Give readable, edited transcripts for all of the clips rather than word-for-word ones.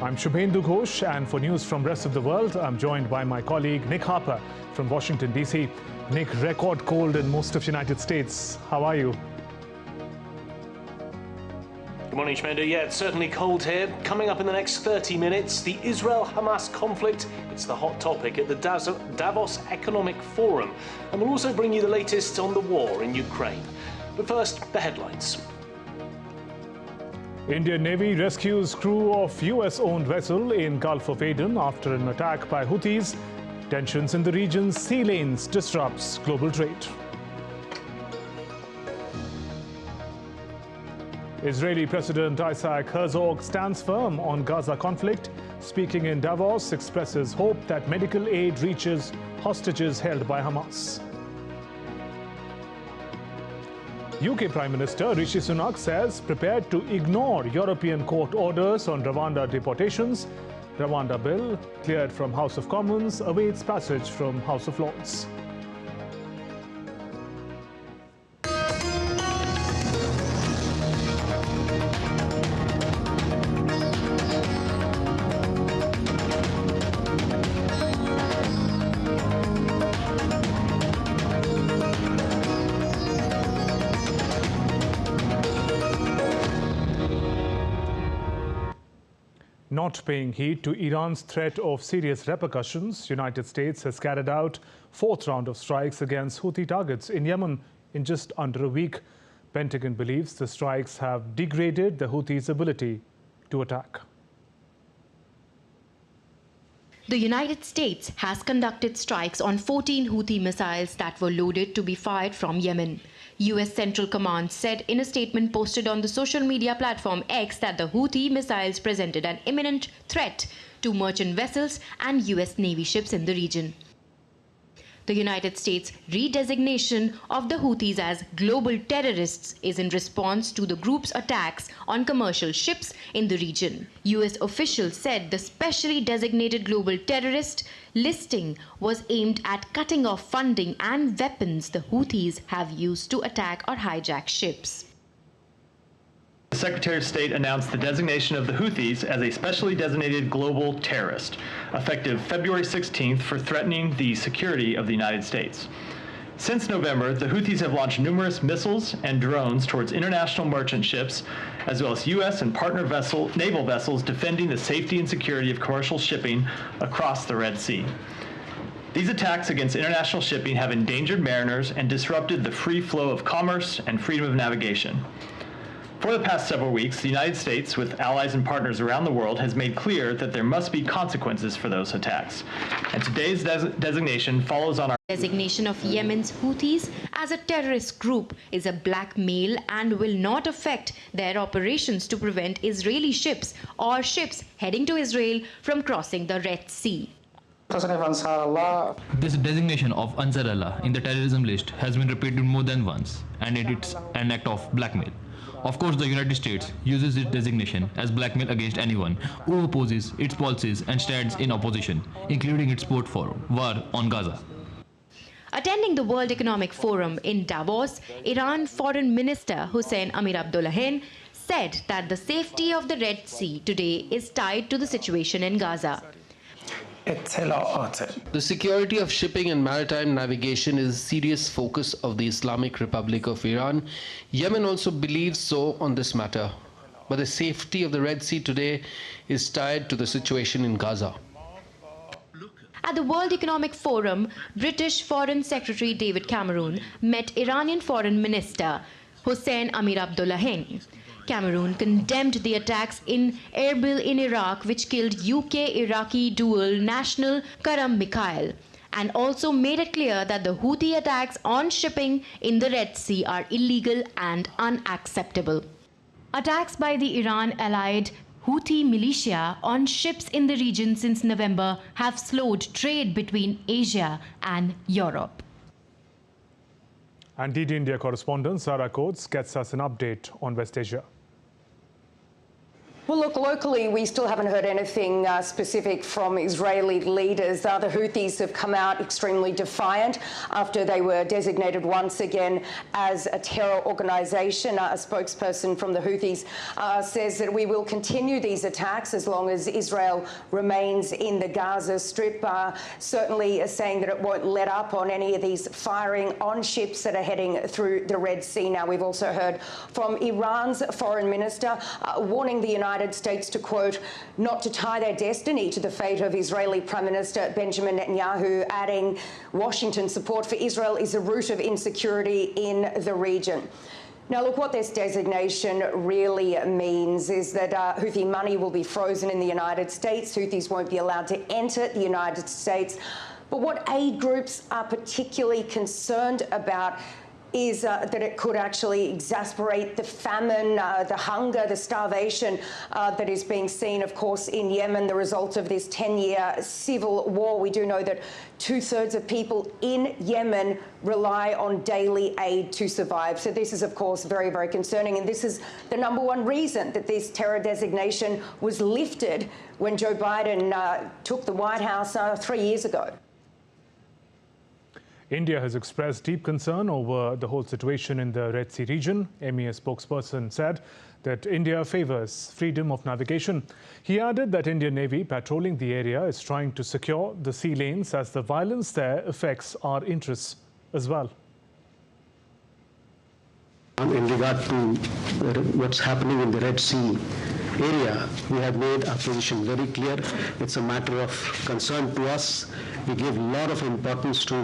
I'm Shubhendu Ghosh, and for news from rest of the world, I'm joined by my colleague Nick Harper from Washington, D.C. Nick, record cold in most of the United States. How are you? Good morning, Shubhendu. Yeah, it's certainly cold here. Coming up in the next 30 minutes, the Israel-Hamas conflict. It's the hot topic at the Davos Economic Forum. And we'll also bring you the latest on the war in Ukraine. But first, the headlines. Indian Navy rescues crew of US-owned vessel in Gulf of Aden after an attack by Houthis. Tensions in the region's sea lanes disrupts global trade. Israeli President Issac Herzog stands firm on Gaza conflict. Speaking in Davos, expresses hope that medical aid reaches hostages held by Hamas. UK Prime Minister Rishi Sunak says prepared to ignore European court orders on Rwanda deportations. Rwanda bill cleared from House of Commons awaits passage from House of Lords. Not paying heed to Iran's threat of serious repercussions, United States has carried out fourth round of strikes against Houthi targets in Yemen in just under a week. Pentagon believes the strikes have degraded the Houthis' ability to attack. The United States has conducted strikes on 14 Houthi missiles that were loaded to be fired from Yemen. U.S. Central Command said in a statement posted on the social media platform X that the Houthi missiles presented an imminent threat to merchant vessels and U.S. Navy ships in the region. The United States redesignation of the Houthis as global terrorists is in response to the group's attacks on commercial ships in the region. U.S. officials said the specially designated global terrorist listing was aimed at cutting off funding and weapons the Houthis have used to attack or hijack ships. The Secretary of State announced the designation of the Houthis as a specially designated global terrorist, effective February 16th for threatening the security of the United States. Since November, the Houthis have launched numerous missiles and drones towards international merchant ships, as well as U.S. and partner naval vessels defending the safety and security of commercial shipping across the Red Sea. These attacks against international shipping have endangered mariners and disrupted the free flow of commerce and freedom of navigation. For the past several weeks, the United States, with allies and partners around the world, has made clear that there must be consequences for those attacks. And today's designation follows on our Designation of Yemen's Houthis as a terrorist group is a blackmail and will not affect their operations to prevent Israeli ships or ships heading to Israel from crossing the Red Sea. This designation of Ansar Allah in the terrorism list has been repeated more than once, and it's an act of blackmail. Of course, the United States uses its designation as blackmail against anyone who opposes its policies and stands in opposition, including its support for war on Gaza. Attending the World Economic Forum in Davos, Iran Foreign Minister Hossein Amir-Abdollahian said that the safety of the Red Sea today is tied to the situation in Gaza. The security of shipping and maritime navigation is a serious focus of the Islamic Republic of Iran. Yemen also believes so on this matter. But the safety of the Red Sea today is tied to the situation in Gaza. At the World Economic Forum, British Foreign Secretary David Cameron met Iranian Foreign Minister Hossein Amir-Abdollahian. Cameroon condemned the attacks in Erbil in Iraq, which killed UK-Iraqi dual national Karam Mikhail, and also made it clear that the Houthi attacks on shipping in the Red Sea are illegal and unacceptable. Attacks by the Iran-allied Houthi militia on ships in the region since November have slowed trade between Asia and Europe. And DD India correspondent Sarah Coates gets us an update on West Asia. Well, look, locally, we still haven't heard anything specific from Israeli leaders. The Houthis have come out extremely defiant after they were designated once again as a terror organisation. A spokesperson from the Houthis says that we will continue these attacks as long as Israel remains in the Gaza Strip, certainly saying that it won't let up on any of these firing on ships that are heading through the Red Sea. Now, we've also heard from Iran's foreign minister warning the United States to, quote, not to tie their destiny to the fate of Israeli Prime Minister Benjamin Netanyahu, adding Washington's support for Israel is a root of insecurity in the region. Now, look, what this designation really means is that Houthi money will be frozen in the United States. Houthis won't be allowed to enter the United States. But what aid groups are particularly concerned about is that it could actually exacerbate the famine, the hunger, the starvation that is being seen, of course, in Yemen, the result of this 10-year civil war. We do know that 2/3 of people in Yemen rely on daily aid to survive. So this is, of course, very, very concerning. And this is the number one reason that this terror designation was lifted when Joe Biden took the White House 3 years ago. India has expressed deep concern over the whole situation in the Red Sea region. MEA spokesperson said that India favors freedom of navigation. He added that Indian Navy patrolling the area is trying to secure the sea lanes as the violence there affects our interests as well. In regard to what's happening in the Red Sea area, we have made our position very clear. It's a matter of concern to us. We give a lot of importance to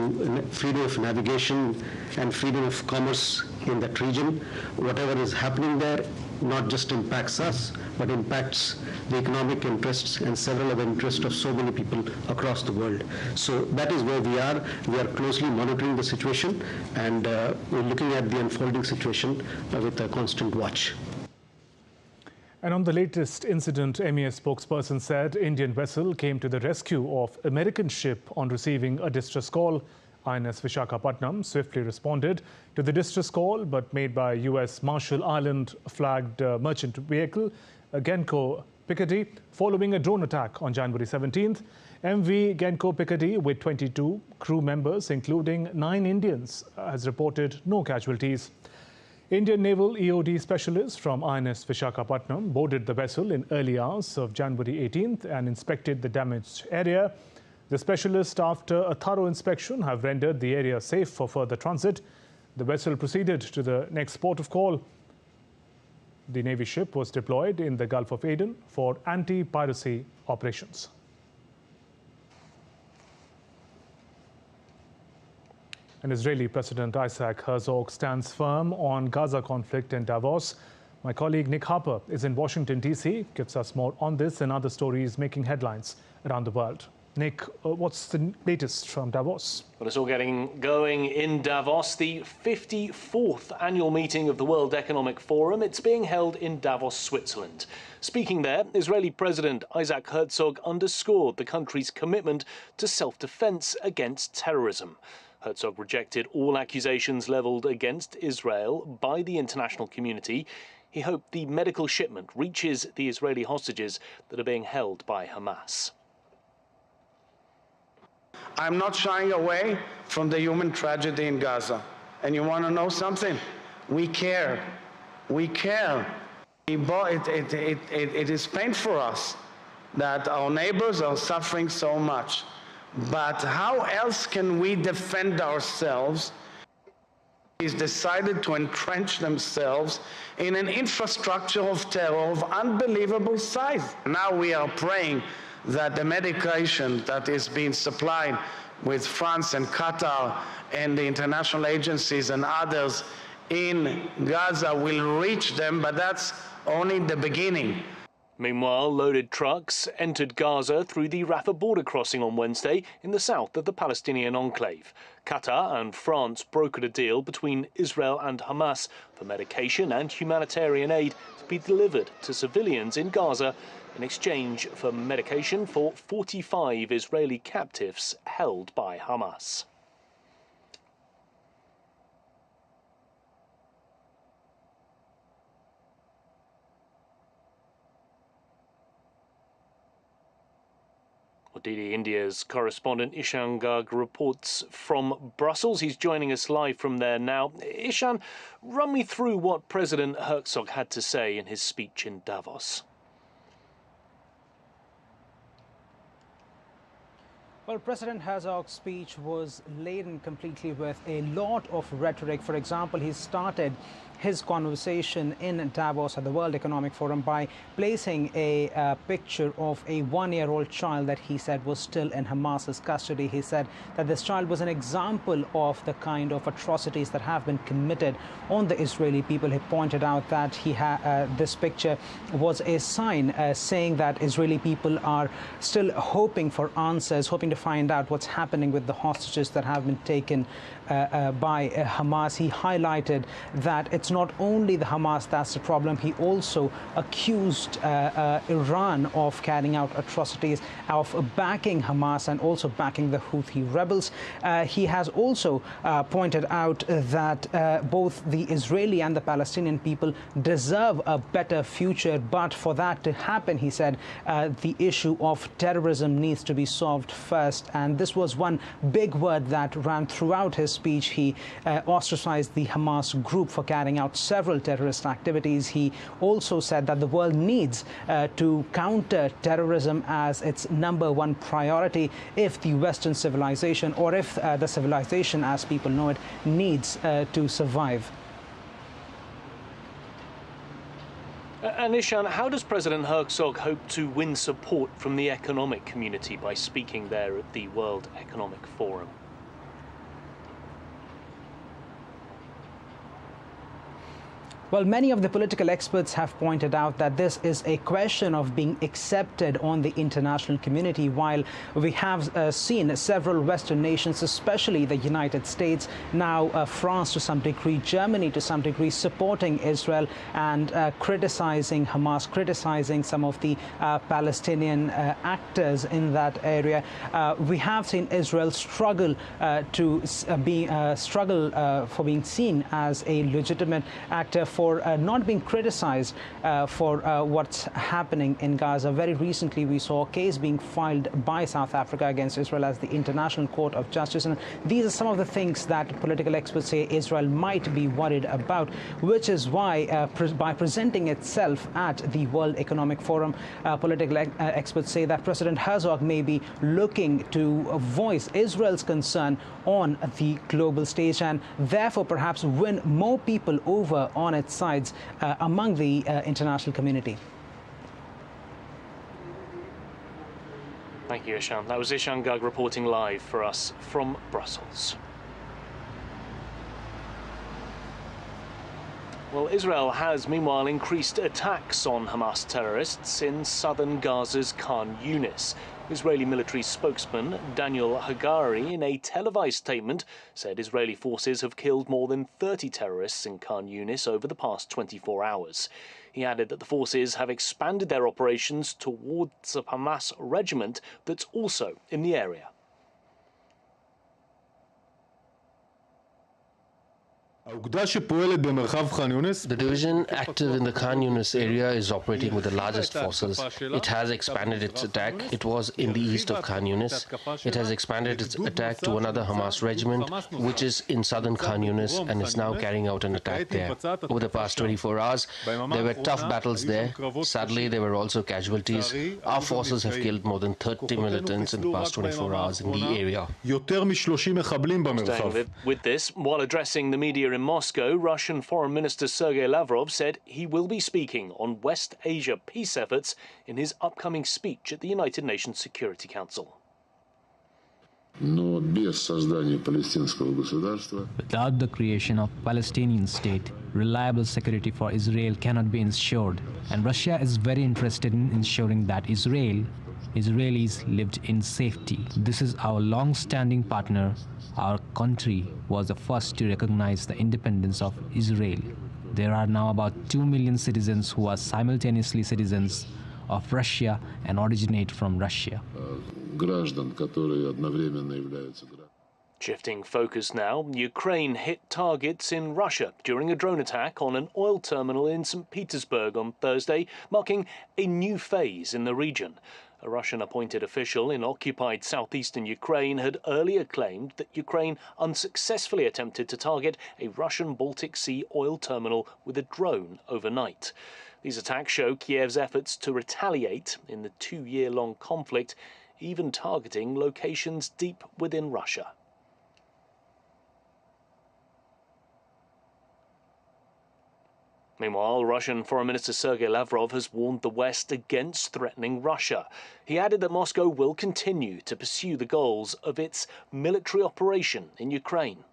freedom of navigation and freedom of commerce in that region. Whatever is happening there not just impacts us, but impacts the economic interests and several other interests of so many people across the world. So that is where we are. We are closely monitoring the situation, and we're looking at the unfolding situation with a constant watch. And on the latest incident, MEA spokesperson said Indian vessel came to the rescue of American ship on receiving a distress call. INS Visakhapatnam swiftly responded to the distress call, but made by U.S. Marshall Island flagged merchant vehicle, Genco Picardy, following a drone attack on January 17th. MV Genco Picardy, with 22 crew members, including 9 Indians, has reported no casualties. Indian Naval EOD specialists from INS Visakhapatnam boarded the vessel in early hours of January 18th and inspected the damaged area. The specialists, after a thorough inspection, have rendered the area safe for further transit. The vessel proceeded to the next port of call. The Navy ship was deployed in the Gulf of Aden for anti-piracy operations. And Israeli President Issac Herzog stands firm on Gaza conflict in Davos. My colleague Nick Harper is in Washington, D.C., gives us more on this and other stories making headlines around the world. Nick, what's the latest from Davos? Well, it's all getting going in Davos, the 54th annual meeting of the World Economic Forum. It's being held in Davos, Switzerland. Speaking there, Israeli President Issac Herzog underscored the country's commitment to self-defense against terrorism. Herzog rejected all accusations levelled against Israel by the international community. He hoped the medical shipment reaches the Israeli hostages that are being held by Hamas. I'm not shying away from the human tragedy in Gaza. And you want to know something? We care. We care. It is painful for us that our neighbors are suffering so much. But how else can we defend ourselves? He's decided to entrench themselves in an infrastructure of terror of unbelievable size. Now we are praying that the medication that is being supplied with France and Qatar and the international agencies and others in Gaza will reach them, but that's only the beginning. Meanwhile, loaded trucks entered Gaza through the Rafah border crossing on Wednesday in the south of the Palestinian enclave. Qatar and France brokered a deal between Israel and Hamas for medication and humanitarian aid to be delivered to civilians in Gaza in exchange for medication for 45 Israeli captives held by Hamas. DD India's correspondent Ishan Garg reports from Brussels. He's joining us live from there now. Ishan, run me through what President Herzog had to say in his speech in Davos. Well, President Herzog's speech was laden completely with a lot of rhetoric. For example, he started his conversation in Davos at the World Economic Forum by placing a picture of a one-year-old child that he said was still in Hamas's custody. He said that this child was an example of the kind of atrocities that have been committed on the Israeli people. He pointed out that this picture was a sign saying that Israeli people are still hoping for answers, hoping to find out what's happening with the hostages that have been taken by Hamas. He highlighted that it's not only the Hamas that's the problem. He also accused Iran of carrying out atrocities, of backing Hamas and also backing the Houthi rebels. He has also pointed out that both the Israeli and the Palestinian people deserve a better future, but for that to happen, he said, the issue of terrorism needs to be solved first. And this was one big word that ran throughout his speech. He ostracized the Hamas group for carrying out several terrorist activities. He also said that the world needs to counter terrorism as its #1 priority if the Western civilization, or if the civilization as people know it, needs to survive. And Ishan, how does President Herzog hope to win support from the economic community by speaking there at the World Economic Forum? Well, many of the political experts have pointed out that this is a question of being accepted on the international community. While we have seen several Western nations, especially the United States, now France to some degree, Germany to some degree, supporting Israel and criticizing Hamas, criticizing some of the Palestinian actors in that area. We have seen Israel struggle for being seen as a legitimate actor, for not being criticized for what's happening in Gaza. Very recently, we saw a case being filed by South Africa against Israel as the International Court of Justice. And these are some of the things that political experts say Israel might be worried about, which is why by presenting itself at the World Economic Forum, political experts say that President Herzog may be looking to voice Israel's concern on the global stage and therefore perhaps win more people over on its sides among the international community. Thank you, Ishan. That was Ishan Garg reporting live for us from Brussels. Well, Israel has meanwhile increased attacks on Hamas terrorists in southern Gaza's Khan Yunis. Israeli military spokesman Daniel Hagari, in a televised statement, said Israeli forces have killed more than 30 terrorists in Khan Yunis over the past 24 hours. He added that the forces have expanded their operations towards a Hamas regiment that's also in the area. The division active in the Khan Yunis area is operating with the largest forces. It has expanded its attack. It was in the east of Khan Yunis. It has expanded its attack to another Hamas regiment, which is in southern Khan Yunis, and is now carrying out an attack there. Over the past 24 hours, there were tough battles there. Sadly, there were also casualties. Our forces have killed more than 30 militants in the past 24 hours in the area. Staying with this, while addressing the media in Moscow, Russian Foreign Minister Sergey Lavrov said he will be speaking on West Asia peace efforts in his upcoming speech at the United Nations Security Council. Without the creation of Palestinian state, reliable security for Israel cannot be ensured, and Russia is very interested in ensuring that Israelis lived in safety. This is our long-standing partner. Our country was the first to recognize the independence of Israel. There are now about 2 million citizens who are simultaneously citizens of Russia and originate from Russia. Shifting focus now, Ukraine hit targets in Russia during a drone attack on an oil terminal in St. Petersburg on Thursday, marking a new phase in the region. A Russian-appointed official in occupied southeastern Ukraine had earlier claimed that Ukraine unsuccessfully attempted to target a Russian Baltic Sea oil terminal with a drone overnight. These attacks show Kiev's efforts to retaliate in the 2-year-long conflict, even targeting locations deep within Russia. Meanwhile, Russian Foreign Minister Sergey Lavrov has warned the West against threatening Russia. He added that Moscow will continue to pursue the goals of its military operation in Ukraine.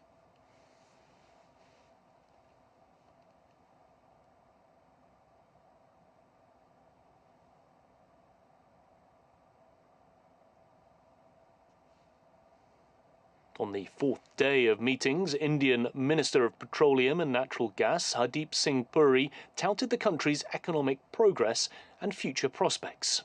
On the 4th day of meetings, Indian Minister of Petroleum and Natural Gas, Hardeep Singh Puri, touted the country's economic progress and future prospects.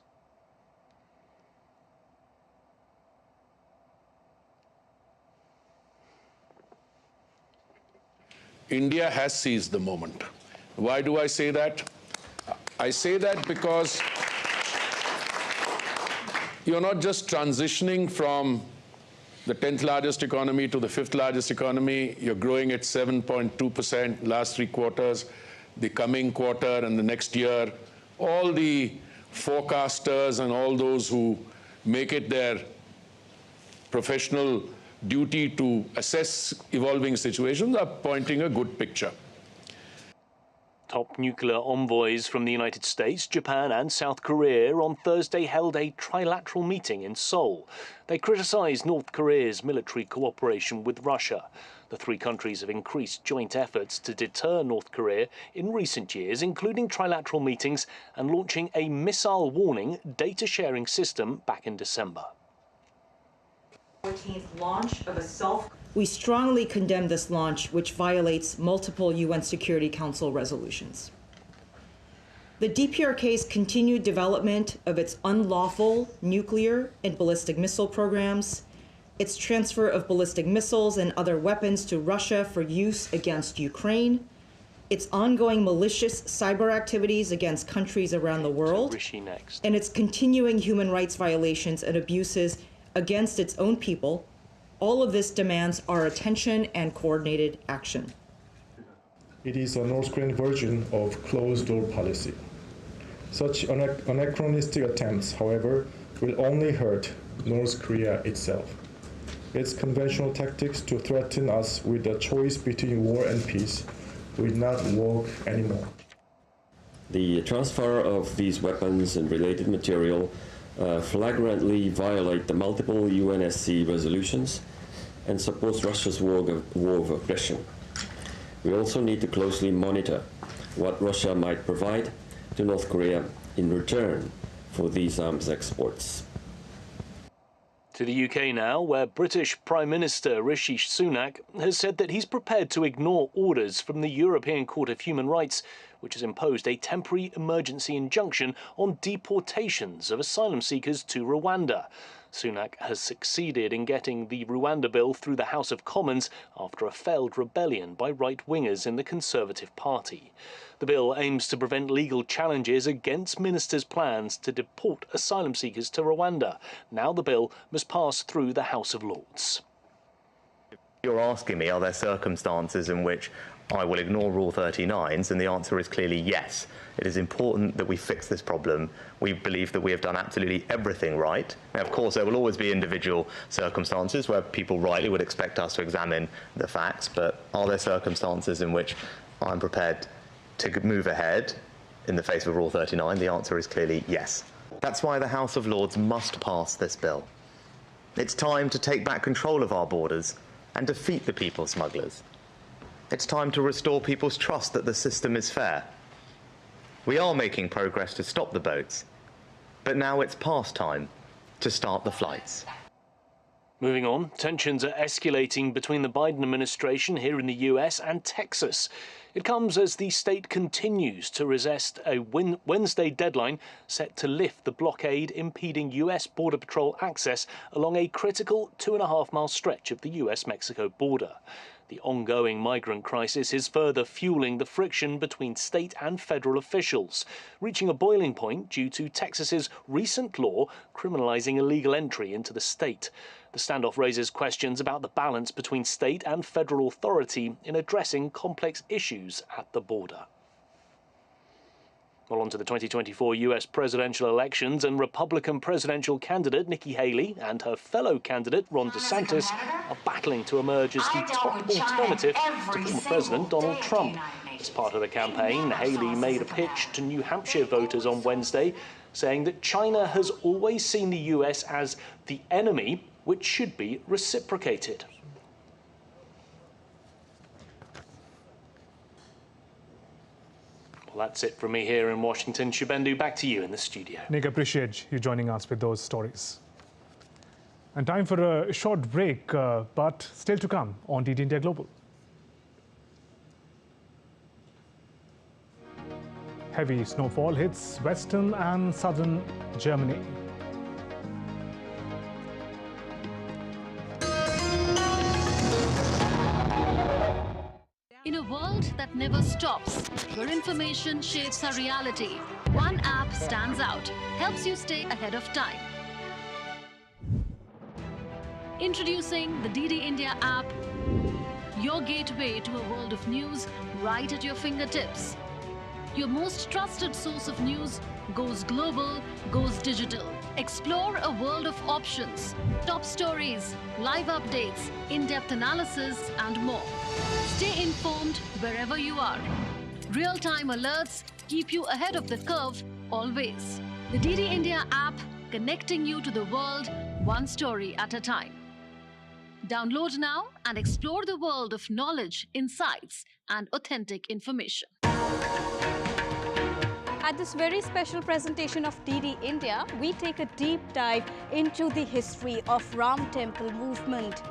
India has seized the moment. Why do I say that? I say that because you're not just transitioning from the 10th largest economy to the 5th largest economy. You're growing at 7.2% last 3 quarters, the coming quarter and the next year. All the forecasters and all those who make it their professional duty to assess evolving situations are pointing a good picture. Top nuclear envoys from the United States, Japan and South Korea on Thursday held a trilateral meeting in Seoul. They criticised North Korea's military cooperation with Russia. The 3 countries have increased joint efforts to deter North Korea in recent years, including trilateral meetings and launching a missile warning data-sharing system back in December. 14th launch of a We strongly condemn this launch, which violates multiple UN Security Council resolutions. The DPRK's continued development of its unlawful nuclear and ballistic missile programs, its transfer of ballistic missiles and other weapons to Russia for use against Ukraine, its ongoing malicious cyber activities against countries around the world, Rishi next. And its continuing human rights violations and abuses against its own people. All of this demands our attention and coordinated action. It is a North Korean version of closed-door policy. Such anachronistic attempts, however, will only hurt North Korea itself. Its conventional tactics to threaten us with a choice between war and peace will not work anymore. The transfer of these weapons and related material flagrantly violate the multiple UNSC resolutions and supports Russia's war of aggression. We also need to closely monitor what Russia might provide to North Korea in return for these arms exports. To the UK now, where British Prime Minister Rishi Sunak has said that he's prepared to ignore orders from the European Court of Human Rights, which has imposed a temporary emergency injunction on deportations of asylum seekers to Rwanda. Sunak has succeeded in getting the Rwanda bill through the House of Commons after a failed rebellion by right-wingers in the Conservative Party. The bill aims to prevent legal challenges against ministers' plans to deport asylum seekers to Rwanda. Now the bill must pass through the House of Lords. You're asking me, are there circumstances in which I will ignore Rule 39s, and the answer is clearly yes. It is important that we fix this problem. We believe that we have done absolutely everything right. Now, of course, there will always be individual circumstances where people rightly would expect us to examine the facts, but are there circumstances in which I'm prepared to move ahead in the face of Rule 39? The answer is clearly yes. That's why the House of Lords must pass this bill. It's time to take back control of our borders and defeat the people smugglers. It's time to restore people's trust that the system is fair. We are making progress to stop the boats, but now it's past time to start the flights. Moving on, tensions are escalating between the Biden administration here in the US and Texas. It comes as the state continues to resist a Wednesday deadline set to lift the blockade impeding US Border Patrol access along a critical 2.5-mile stretch of the US-Mexico border. The ongoing migrant crisis is further fueling the friction between state and federal officials, reaching a boiling point due to Texas's recent law criminalizing illegal entry into the state. The standoff raises questions about the balance between state and federal authority in addressing complex issues at the border. Well, on to the 2024 US presidential elections, and Republican presidential candidate Nikki Haley and her fellow candidate Ron DeSantis are battling to emerge as the top alternative to former President Donald Trump. As part of the campaign, Haley made a pitch to New Hampshire voters on Wednesday, saying that China has always seen the US as the enemy, which should be reciprocated. Well, that's it from me here in Washington. Shubhendu, back to you in the studio. Nick, appreciate you joining us with those stories. And time for a short break, but still to come on DD India Global. Heavy snowfall hits western and southern Germany. In a world that never stops, where information shapes our reality, one app stands out, helps you stay ahead of time. Introducing the DD India app, your gateway to a world of news right at your fingertips. Your most trusted source of news goes global, goes digital. Explore a world of options, top stories, live updates, in-depth analysis, and more. Stay informed wherever you are. Real-time alerts keep you ahead of the curve always. The DD India app, connecting you to the world one story at a time. Download now and explore the world of knowledge, insights, and authentic information. At this very special presentation of DD India, we take a deep dive into the history of Ram Temple movement.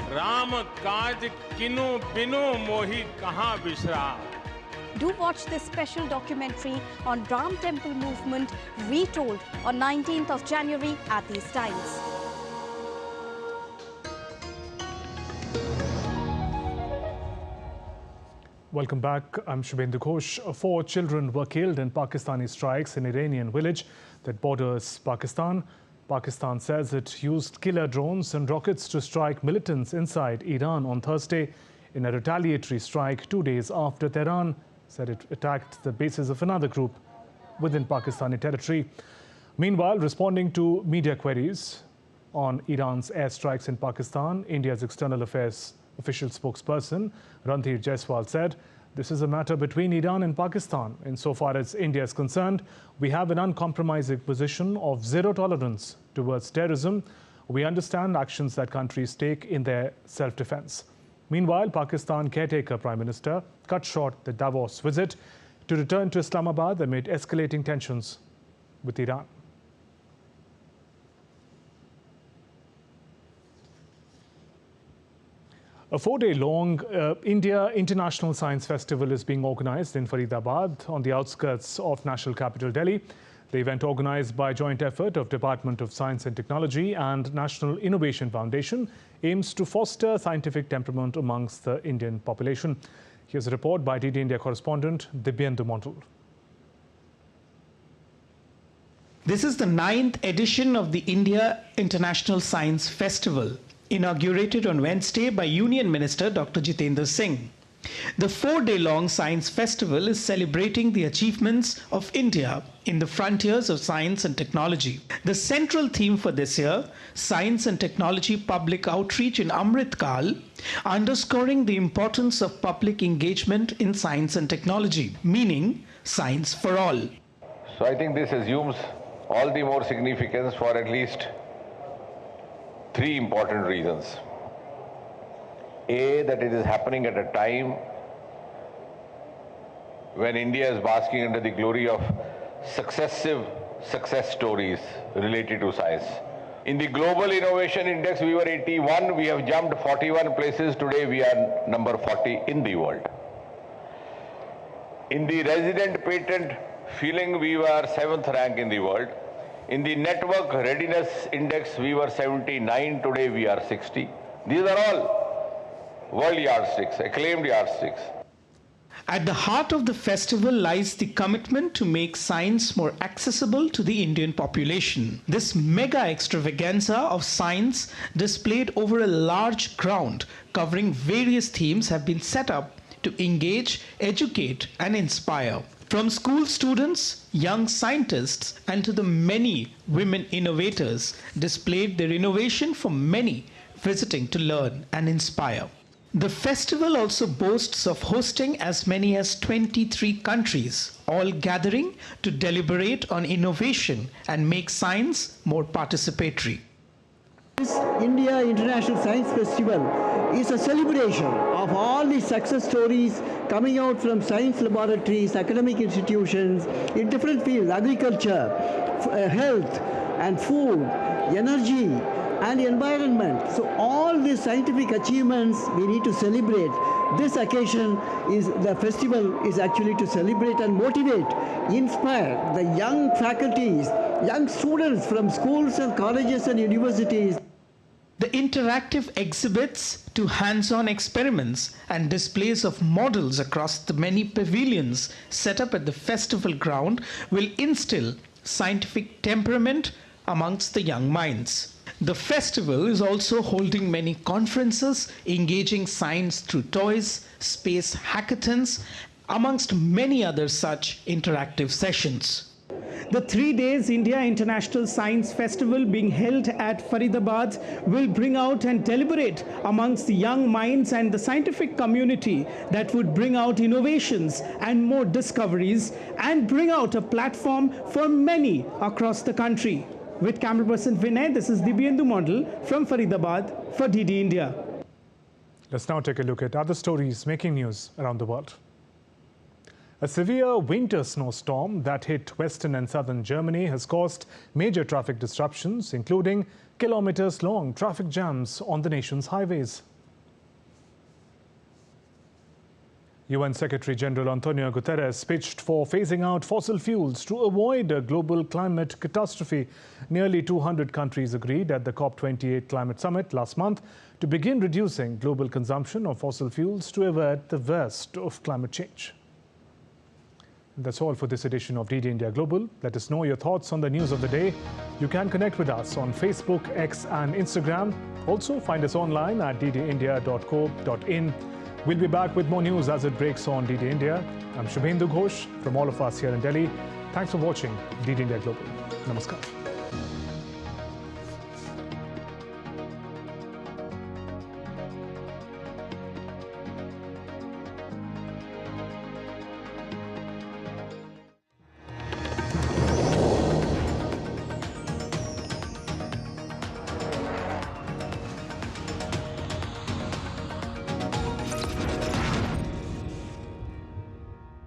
Ram काज किनु बिनु मोहि कहाँ बिसरा. Do watch this special documentary on Ram Temple movement retold on 19th of January at these times. Welcome back. I'm Shubhendu. Ghosh. 4 children were killed in Pakistani strikes in an Iranian village that borders Pakistan. Pakistan says it used killer drones and rockets to strike militants inside Iran on Thursday in a retaliatory strike 2 days after Tehran said it attacked the bases of another group within Pakistani territory. Meanwhile, responding to media queries on Iran's airstrikes in Pakistan, India's External Affairs official spokesperson Randhir Jaiswal said, "This is a matter between Iran and Pakistan. Insofar as India is concerned, we have an uncompromising position of zero tolerance towards terrorism. We understand actions that countries take in their self-defense." Meanwhile, Pakistan caretaker Prime Minister cut short the Davos visit to return to Islamabad amid escalating tensions with Iran. A 4-day-long India International Science Festival is being organized in Faridabad on the outskirts of national capital Delhi. The event, organized by a joint effort of Department of Science and Technology and National Innovation Foundation, aims to foster scientific temperament amongst the Indian population. Here's a report by DD India correspondent Shubhendu. This is the 9th edition of the India International Science Festival, inaugurated on Wednesday by Union Minister Dr. Jitendra Singh. The 4-day-long Science Festival is celebrating the achievements of India in the frontiers of science and technology. The central theme for this year, Science and Technology Public Outreach in Amrit Kal, underscoring the importance of public engagement in science and technology, meaning science for all. So I think this assumes all the more significance for at least 3 important reasons. A, that it is happening at a time when India is basking under the glory of successive success stories related to science. In the Global Innovation Index, we were 81. We have jumped 41 places. Today, we are number 40 in the world. In the resident patent filing, we were 7th rank in the world. In the Network Readiness Index, we were 79. Today, we are 60. These are all world yardsticks, acclaimed yardsticks. At the heart of the festival lies the commitment to make science more accessible to the Indian population. This mega extravaganza of science displayed over a large ground covering various themes have been set up to engage, educate and inspire. From school students, young scientists and to the many women innovators displayed their innovation for many visiting to learn and inspire. The festival also boasts of hosting as many as 23 countries, all gathering to deliberate on innovation and make science more participatory. This India International Science Festival is a celebration of all the success stories coming out from science laboratories, academic institutions in different fields, agriculture, health and food, energy and environment. So all these scientific achievements we need to celebrate. This occasion is, the festival is actually to celebrate and motivate, inspire the young faculties, young students from schools and colleges and universities. The interactive exhibits to hands-on experiments and displays of models across the many pavilions set up at the festival ground will instill scientific temperament amongst the young minds. The festival is also holding many conferences, engaging science through toys, space hackathons, amongst many other such interactive sessions. The 3 days India International Science Festival being held at Faridabad will bring out and deliberate amongst the young minds and the scientific community that would bring out innovations and more discoveries and bring out a platform for many across the country. With camera person Vinay, this is the Shubhendu model from Faridabad for DD India. Let's now take a look at other stories making news around the world. A severe winter snowstorm that hit western and southern Germany has caused major traffic disruptions, including kilometers-long traffic jams on the nation's highways. UN Secretary-General Antonio Guterres pitched for phasing out fossil fuels to avoid a global climate catastrophe. Nearly 200 countries agreed at the COP28 climate summit last month to begin reducing global consumption of fossil fuels to avert the worst of climate change. And that's all for this edition of DD India Global. Let us know your thoughts on the news of the day. You can connect with us on Facebook, X and Instagram. Also find us online at ddindia.co.in. We'll be back with more news as it breaks on DD India. I'm Shubhendu Ghosh from all of us here in Delhi. Thanks for watching DD India Global. Namaskar.